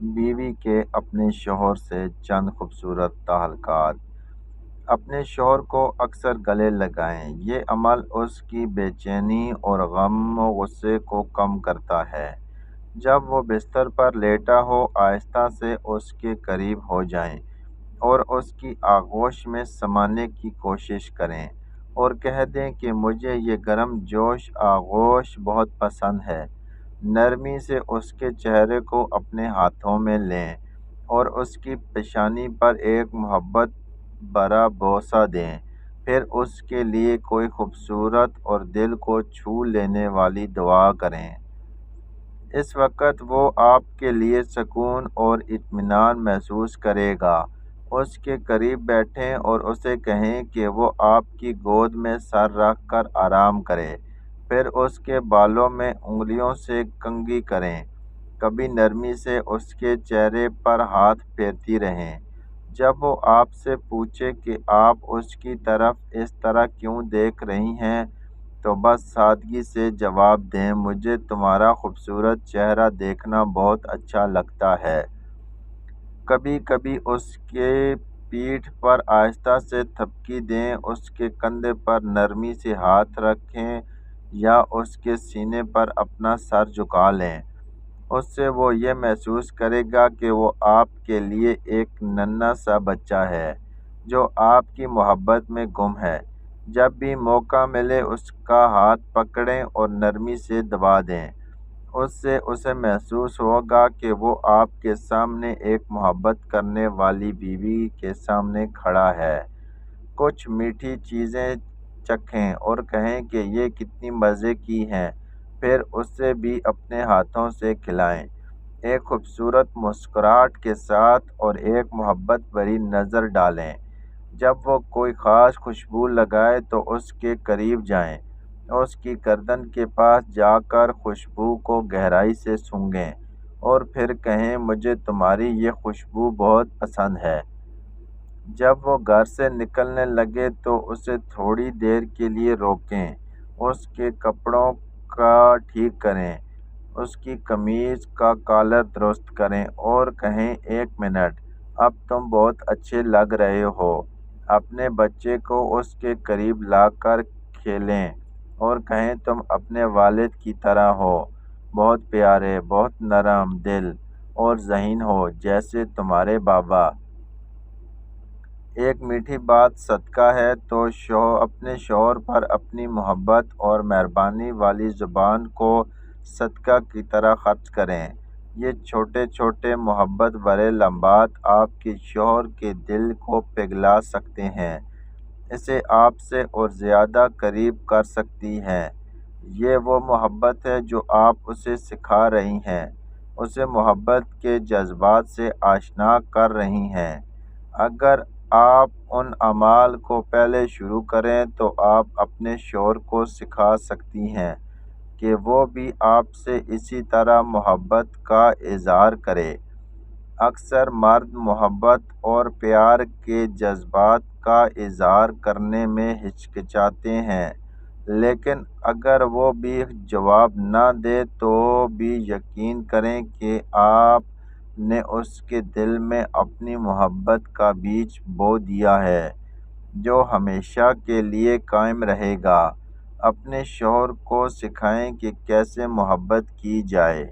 بیوی کے اپنے شوہر سے چند خوبصورت تعلقات۔ اپنے شوہر کو اکثر گلے لگائیں۔ یہ عمل اس کی بے چینی اور غم و غصے کو کم کرتا ہے۔ جب وہ بستر پر لیٹا ہو، آہستہ سے اس کے قریب ہو جائیں اور اس کی آغوش میں سمانے کی کوشش کریں اور کہہ دیں کہ مجھے یہ گرم جوش آغوش بہت پسند ہے۔ نرمی سے اس کے چہرے کو اپنے ہاتھوں میں لیں اور اس کی پیشانی پر ایک محبت بھرا بوسہ دیں۔ پھر اس کے لیے کوئی خوبصورت اور دل کو چھو لینے والی دعا کریں۔ اس وقت وہ آپ کے لیے سکون اور اطمینان محسوس کرے گا۔ اس کے قریب بیٹھیں اور اسے کہیں کہ وہ آپ کی گود میں سر رکھ کر آرام کرے۔ پھر اس کے بالوں میں انگلیوں سے کنگھی کریں۔ کبھی نرمی سے اس کے چہرے پر ہاتھ پھیرتی رہیں۔ جب وہ آپ سے پوچھے کہ آپ اس کی طرف اس طرح کیوں دیکھ رہی ہیں، تو بس سادگی سے جواب دیں، مجھے تمہارا خوبصورت چہرہ دیکھنا بہت اچھا لگتا ہے۔ کبھی کبھی اس کے پیٹھ پر آہستہ سے تھپکی دیں، اس کے کندھے پر نرمی سے ہاتھ رکھیں یا اس کے سینے پر اپنا سر جھکا لیں۔ اس سے وہ یہ محسوس کرے گا کہ وہ آپ کے لیے ایک ننھا سا بچہ ہے جو آپ کی محبت میں گم ہے۔ جب بھی موقع ملے اس کا ہاتھ پکڑیں اور نرمی سے دبا دیں۔ اس سے اسے محسوس ہوگا کہ وہ آپ کے سامنے ایک محبت کرنے والی بیوی کے سامنے کھڑا ہے۔ کچھ میٹھی چیزیں چکھیں اور کہیں کہ یہ کتنی مزے کی ہیں، پھر اسے بھی اپنے ہاتھوں سے کھلائیں۔ ایک خوبصورت مسکراہٹ کے ساتھ اور ایک محبت بھری نظر ڈالیں۔ جب وہ کوئی خاص خوشبو لگائے تو اس کے قریب جائیں، اس کی گردن کے پاس جا کر خوشبو کو گہرائی سے سونگھیں اور پھر کہیں، مجھے تمہاری یہ خوشبو بہت پسند ہے۔ جب وہ گھر سے نکلنے لگے تو اسے تھوڑی دیر کے لیے روکیں، اس کے کپڑوں کا ٹھیک کریں، اس کی قمیض کا کالر درست کریں اور کہیں، ایک منٹ، اب تم بہت اچھے لگ رہے ہو۔ اپنے بچے کو اس کے قریب لا کر کھیلیں اور کہیں، تم اپنے والد کی طرح ہو، بہت پیارے، بہت نرم دل اور ذہین ہو، جیسے تمہارے بابا۔ ایک میٹھی بات صدقہ ہے تو اپنے شوہر پر اپنی محبت اور مہربانی والی زبان کو صدقہ کی طرح خرچ کریں۔ یہ چھوٹے چھوٹے محبت بھرے لمحات آپ کے شوہر کے دل کو پگھلا سکتے ہیں، اسے آپ سے اور زیادہ قریب کر سکتی ہیں۔ یہ وہ محبت ہے جو آپ اسے سکھا رہی ہیں، اسے محبت کے جذبات سے آشنا کر رہی ہیں۔ اگر آپ ان اعمال کو پہلے شروع کریں تو آپ اپنے شوہر کو سکھا سکتی ہیں کہ وہ بھی آپ سے اسی طرح محبت کا اظہار کرے۔ اکثر مرد محبت اور پیار کے جذبات کا اظہار کرنے میں ہچکچاتے ہیں، لیکن اگر وہ بھی جواب نہ دے تو بھی یقین کریں کہ آپ نے اس کے دل میں اپنی محبت کا بیج بو دیا ہے جو ہمیشہ کے لیے قائم رہے گا۔ اپنے شوہر کو سکھائیں کہ کیسے محبت کی جائے۔